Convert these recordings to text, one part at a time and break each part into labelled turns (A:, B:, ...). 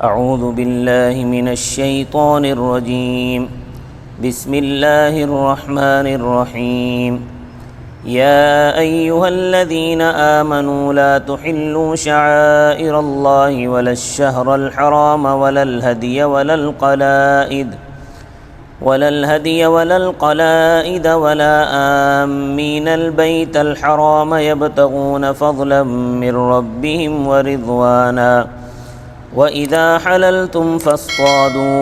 A: اعوذ باللہ من الشیطان الرجیم بسم اللہ الرحمن الرحیم یا ایہا الذین آمنوا لا تحلوا شعائر اللہ ولا الشہر الحرام ولا الہدی ولا القلائد ولا آمین البیت الحرام یبتغون فضلا من ربهم ورضوانا وَإِذَا حَلَلْتُمْ فَاصْطَادُوا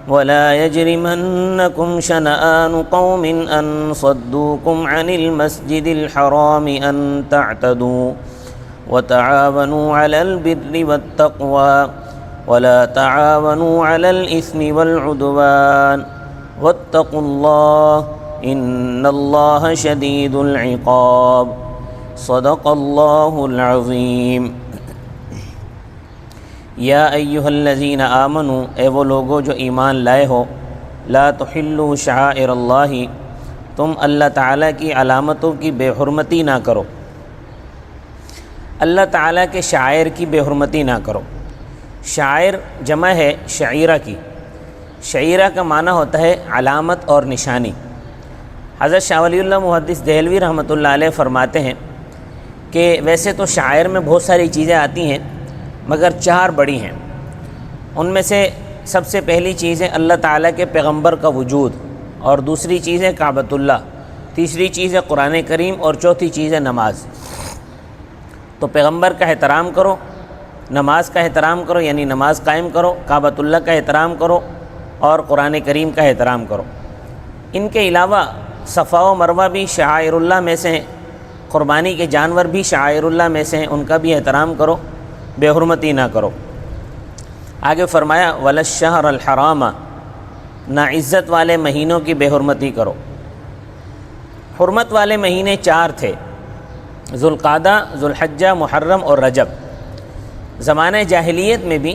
A: وَلَا يَجْرِمَنَّكُمْ شَنَآنُ قَوْمٍ أَن صَدُّوكُمْ عَنِ الْمَسْجِدِ الْحَرَامِ أَن تَعْتَدُوا وَتَعَاوَنُوا عَلَى الْبِرِّ وَالتَّقْوَى وَلَا تَعَاوَنُوا عَلَى الْإِثْمِ وَالْعُدْوَانِ وَاتَّقُوا اللَّهَ إِنَّ اللَّهَ شَدِيدُ الْعِقَابِ صدق اللہ العظیم۔ یا ایہا الذین آمنوا، اے وہ لوگو جو ایمان لائے ہو، لا تحلوا شعائر اللہ، تم اللہ تعالیٰ کی علامتوں کی بے حرمتی نہ کرو، اللہ تعالیٰ کے شعائر کی بے حرمتی نہ کرو۔ شعائر جمع ہے شعیرہ کی، شعیرہ کا معنی ہوتا ہے علامت اور نشانی۔ حضرت شاہ ولی اللہ محدث دہلوی رحمۃ اللہ علیہ فرماتے ہیں کہ ویسے تو شعائر میں بہت ساری چیزیں آتی ہیں مگر 4 بڑی ہیں۔ ان میں سے سب سے پہلی چیز ہے اللہ تعالیٰ کے پیغمبر کا وجود، اور دوسری چیز ہے کعبۃ اللہ، تیسری چیز ہے قرآن کریم، اور چوتھی چیز ہے نماز۔ تو پیغمبر کا احترام کرو، نماز کا احترام کرو یعنی نماز قائم کرو، کعبۃ اللہ کا احترام کرو، اور قرآن کریم کا احترام کرو۔ ان کے علاوہ صفا و مروہ بھی شعائر اللہ میں سے ہیں، قربانی کے جانور بھی شعائر اللہ میں سے ہیں، ان کا بھی احترام کرو، بے حرمتی نہ کرو۔ آگے فرمایا ولا الشہر الحرام، نہ عزت والے مہینوں کی بے حرمتی کرو۔ حرمت والے مہینے 4 تھے، ذوالقعدہ، ذوالحجہ، محرم اور رجب۔ زمانہ جاہلیت میں بھی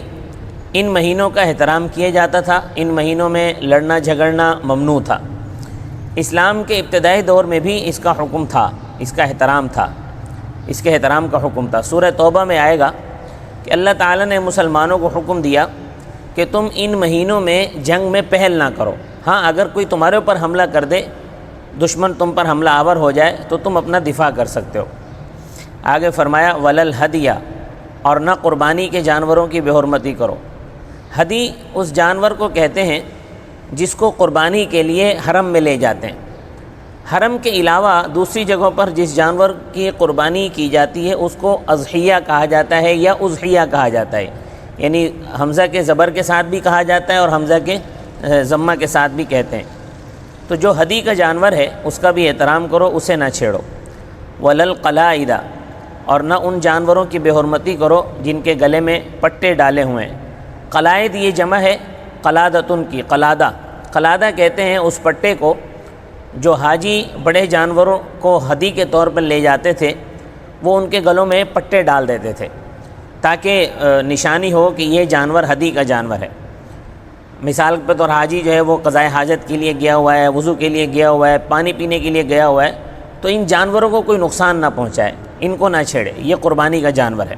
A: ان مہینوں کا احترام کیا جاتا تھا، ان مہینوں میں لڑنا جھگڑنا ممنوع تھا۔ اسلام کے ابتدائی دور میں بھی اس کا حکم تھا، اس کا احترام تھا، اس کے احترام کا حکم تھا۔ سورہ توبہ میں آئے گا کہ اللہ تعالیٰ نے مسلمانوں کو حکم دیا کہ تم ان مہینوں میں جنگ میں پہل نہ کرو۔ ہاں، اگر کوئی تمہارے اوپر حملہ کر دے، دشمن تم پر حملہ آور ہو جائے تو تم اپنا دفاع کر سکتے ہو۔ آگے فرمایا ولا الہدی، اور نہ قربانی کے جانوروں کی بے حرمتی کرو۔ ہدی اس جانور کو کہتے ہیں جس کو قربانی کے لیے حرم میں لے جاتے ہیں۔ حرم کے علاوہ دوسری جگہوں پر جس جانور کی قربانی کی جاتی ہے اس کو اضحیہ کہا جاتا ہے یا اضحیہ کہا جاتا ہے، یعنی حمزہ کے زبر کے ساتھ بھی کہا جاتا ہے اور حمزہ کے ضمہ کے ساتھ بھی کہتے ہیں۔ تو جو ہدی کا جانور ہے اس کا بھی احترام کرو، اسے نہ چھیڑو۔ ولا القلائد، اور نہ ان جانوروں کی بے حرمتی کرو جن کے گلے میں پٹے ڈالے ہوئے ہیں۔ قلائد یہ جمع ہے قلادتن کی، قلادہ، قلادہ کہتے ہیں اس پٹے کو جو حاجی بڑے جانوروں کو ہدی کے طور پر لے جاتے تھے، وہ ان کے گلوں میں پٹے ڈال دیتے تھے تاکہ نشانی ہو کہ یہ جانور ہدی کا جانور ہے۔ مثال کے طور حاجی جو ہے وہ قضائے حاجت کے لیے گیا ہوا ہے، وضو کے لیے گیا ہوا ہے، پانی پینے کے لیے گیا ہوا ہے، تو ان جانوروں کو کوئی نقصان نہ پہنچائے، ان کو نہ چھیڑے، یہ قربانی کا جانور ہے۔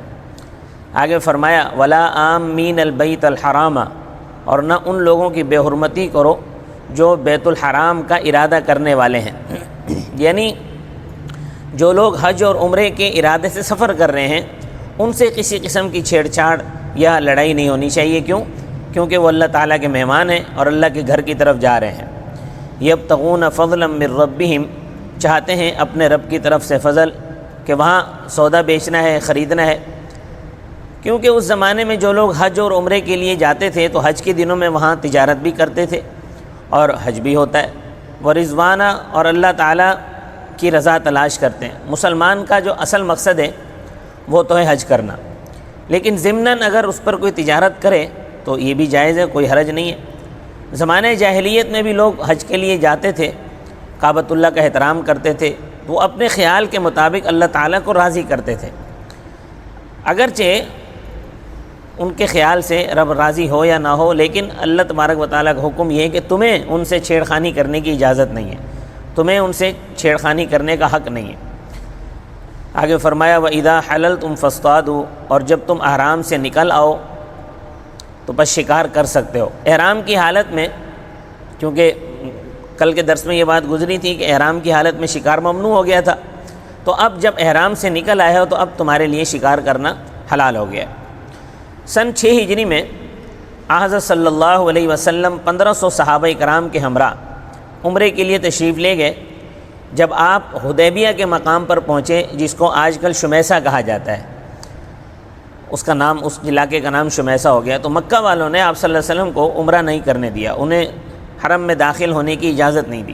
A: آگے فرمایا ولا آمین البیت الحرام، اور نہ ان لوگوں کی بے حرمتی کرو جو بیت الحرام کا ارادہ کرنے والے ہیں، یعنی جو لوگ حج اور عمرے کے ارادے سے سفر کر رہے ہیں ان سے کسی قسم کی چھیڑ چھاڑ یا لڑائی نہیں ہونی چاہیے۔ کیونکہ وہ اللہ تعالیٰ کے مہمان ہیں اور اللہ کے گھر کی طرف جا رہے ہیں۔ یبتغون فضلا من ربہم، چاہتے ہیں اپنے رب کی طرف سے فضل، کہ وہاں سودا بیچنا ہے، خریدنا ہے۔ کیونکہ اس زمانے میں جو لوگ حج اور عمرے کے لیے جاتے تھے تو حج کے دنوں میں وہاں تجارت بھی کرتے تھے اور حج بھی ہوتا ہے، ورضوانہ، اور اللہ تعالیٰ کی رضا تلاش کرتے ہیں۔ مسلمان کا جو اصل مقصد ہے وہ تو ہے حج کرنا، لیکن ضمناً اگر اس پر کوئی تجارت کرے تو یہ بھی جائز ہے، کوئی حرج نہیں ہے۔ زمانہ جاہلیت میں بھی لوگ حج کے لیے جاتے تھے، کعبۃ اللہ کا احترام کرتے تھے، وہ اپنے خیال کے مطابق اللہ تعالیٰ کو راضی کرتے تھے۔ اگرچہ ان کے خیال سے رب راضی ہو یا نہ ہو، لیکن اللہ تبارک و تعالیٰ کا حکم یہ ہے کہ تمہیں ان سے چھیڑخانی کرنے کی اجازت نہیں ہے، تمہیں ان سے چھیڑخانی کرنے کا حق نہیں ہے۔ آگے فرمایا وَإِذَا حَلَلْتُمْ فَاصْطَادُوا، اور جب تم احرام سے نکل آؤ تو بس شکار کر سکتے ہو۔ احرام کی حالت میں، کیونکہ کل کے درس میں یہ بات گزری تھی کہ احرام کی حالت میں شکار ممنوع ہو گیا تھا، تو اب جب احرام سے نکل آئے ہو تو اب تمہارے لیے شکار کرنا حلال ہو گیا۔ سن 6 ہجری میں حضرت صلی اللہ علیہ وسلم 1500 صحابہ کرام کے ہمراہ عمرے کے لیے تشریف لے گئے۔ جب آپ حدیبیہ کے مقام پر پہنچے، جس کو آج کل شمیسہ کہا جاتا ہے، اس کا نام، اس علاقے کا نام شمیسہ ہو گیا، تو مکہ والوں نے آپ صلی اللہ علیہ وسلم کو عمرہ نہیں کرنے دیا، انہیں حرم میں داخل ہونے کی اجازت نہیں دی،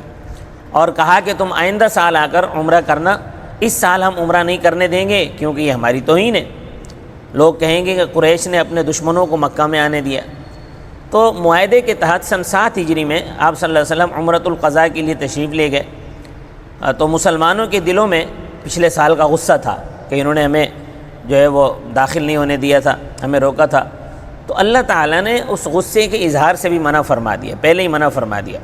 A: اور کہا کہ تم آئندہ سال آ کر عمرہ کرنا، اس سال ہم عمرہ نہیں کرنے دیں گے کیونکہ یہ ہماری توہین ہے، لوگ کہیں گے کہ قریش نے اپنے دشمنوں کو مکہ میں آنے دیا۔ تو معاہدے کے تحت سن 7 ہجری میں آپ صلی اللہ علیہ وسلم عمرۃ القضاء کے لیے تشریف لے گئے۔ تو مسلمانوں کے دلوں میں پچھلے سال کا غصہ تھا کہ انہوں نے ہمیں جو ہے وہ داخل نہیں ہونے دیا تھا، ہمیں روکا تھا، تو اللہ تعالیٰ نے اس غصے کے اظہار سے بھی منع فرما دیا، پہلے ہی منع فرما دیا۔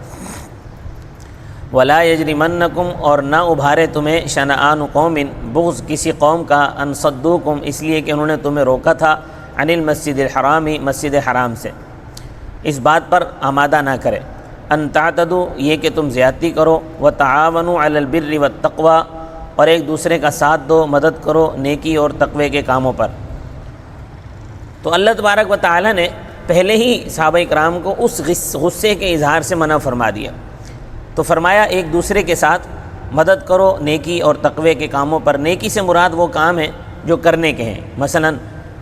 A: وَلَا يَجْرِمَنَّكُمْ، اور نہ ابھارے تمہیں شنآن قوم، بغض کسی قوم کا، ان صدوکم، اس لیے کہ انہوں نے تمہیں روکا تھا، عن المسجد الحرام، مسجد حرام سے، اس بات پر آمادہ نہ کرے، ان تعتدوا، یہ کہ تم زیادتی کرو، وتعاونوا علی البر والتقوی، اور ایک دوسرے کا ساتھ دو، مدد کرو نیکی اور تقوی کے کاموں پر۔ تو اللہ تبارک و تعالی نے پہلے ہی صحابہ کرام کو اس غصے کے اظہار سے منع فرما دیا، تو فرمایا ایک دوسرے کے ساتھ مدد کرو نیکی اور تقوی کے کاموں پر۔ نیکی سے مراد وہ کام ہے جو کرنے کے ہیں، مثلا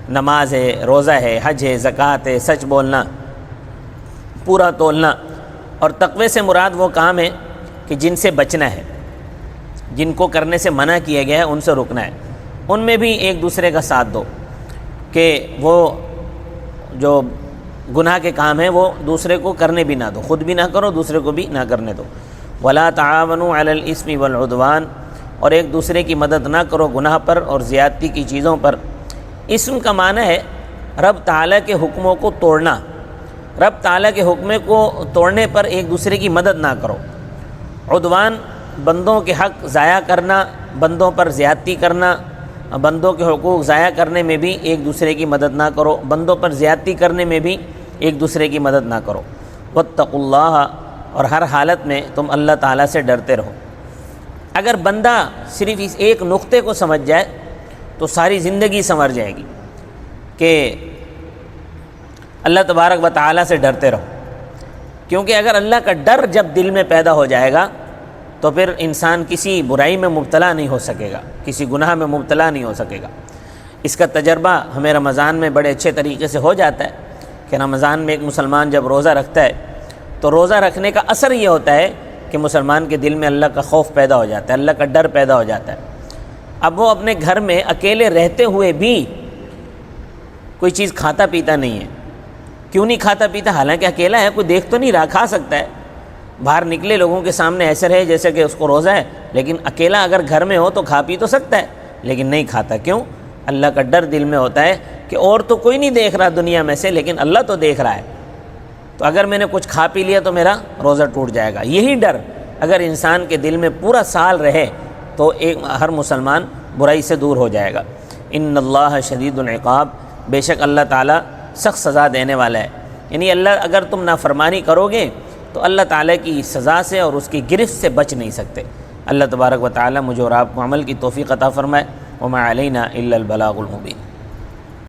A: نماز ہے، روزہ ہے، حج ہے، زکوٰۃ ہے، سچ بولنا، پورا تولنا، اور تقوی سے مراد وہ کام ہے کہ جن سے بچنا ہے، جن کو کرنے سے منع کیا گیا ہے ان سے رکنا ہے، ان میں بھی ایک دوسرے کا ساتھ دو کہ وہ جو گناہ کے کام ہیں وہ دوسرے کو کرنے بھی نہ دو، خود بھی نہ کرو، دوسرے کو بھی نہ کرنے دو۔ وَلَا تَعَاوَنُوا عَلَى الْإِثْمِ وَالْعُدْوَانِ، اور ایک دوسرے کی مدد نہ کرو گناہ پر اور زیادتی کی چیزوں پر۔ اسم کا معنی ہے رب تعالیٰ کے حکموں کو توڑنا، رب تعالیٰ کے حکم کو توڑنے پر ایک دوسرے کی مدد نہ کرو۔ عدوان بندوں کے حق ضائع کرنا، بندوں پر زیادتی کرنا، بندوں کے حقوق ضائع کرنے میں بھی ایک دوسرے کی مدد نہ کرو، بندوں پر زیادتی کرنے میں بھی ایک دوسرے کی مدد نہ کرو۔ واتقوا اللہ، اور ہر حالت میں تم اللہ تعالیٰ سے ڈرتے رہو۔ اگر بندہ صرف اس ایک نقطے کو سمجھ جائے تو ساری زندگی سنور جائے گی کہ اللہ تبارک و تعالیٰ سے ڈرتے رہو، کیونکہ اگر اللہ کا ڈر جب دل میں پیدا ہو جائے گا تو پھر انسان کسی برائی میں مبتلا نہیں ہو سکے گا، کسی گناہ میں مبتلا نہیں ہو سکے گا۔ اس کا تجربہ ہمیں رمضان میں بڑے اچھے طریقے سے ہو جاتا ہے کہ رمضان میں ایک مسلمان جب روزہ رکھتا ہے تو روزہ رکھنے کا اثر یہ ہوتا ہے کہ مسلمان کے دل میں اللہ کا خوف پیدا ہو جاتا ہے، اللہ کا ڈر پیدا ہو جاتا ہے۔ اب وہ اپنے گھر میں اکیلے رہتے ہوئے بھی کوئی چیز کھاتا پیتا نہیں ہے۔ کیوں نہیں کھاتا پیتا؟ حالانکہ اکیلا ہے، کوئی دیکھ تو نہیں رہا، کھا سکتا ہے، باہر نکلے لوگوں کے سامنے ایسے رہے جیسے کہ اس کو روزہ ہے، لیکن اکیلا اگر گھر میں ہو تو کھا پی تو سکتا ہے، لیکن نہیں کھاتا۔ کیوں؟ اللہ کا ڈر دل میں ہوتا ہے کہ اور تو کوئی نہیں دیکھ رہا دنیا میں سے، لیکن اللہ تو دیکھ رہا ہے، تو اگر میں نے کچھ کھا پی لیا تو میرا روزہ ٹوٹ جائے گا۔ یہی ڈر اگر انسان کے دل میں پورا سال رہے تو ہر مسلمان برائی سے دور ہو جائے گا۔ ان اللہ شدید العقاب، بے شک اللہ تعالیٰ سخت سزا دینے والا ہے، یعنی اللہ اگر تم نافرمانی کرو گے تو اللہ تعالیٰ کی سزا سے اور اس کی گرفت سے بچ نہیں سکتے۔ اللہ تبارک و تعالیٰ مجھے اور آپ کو عمل کی توفیق عطا فرمائے۔ وما علینا الا البلاغ المبین۔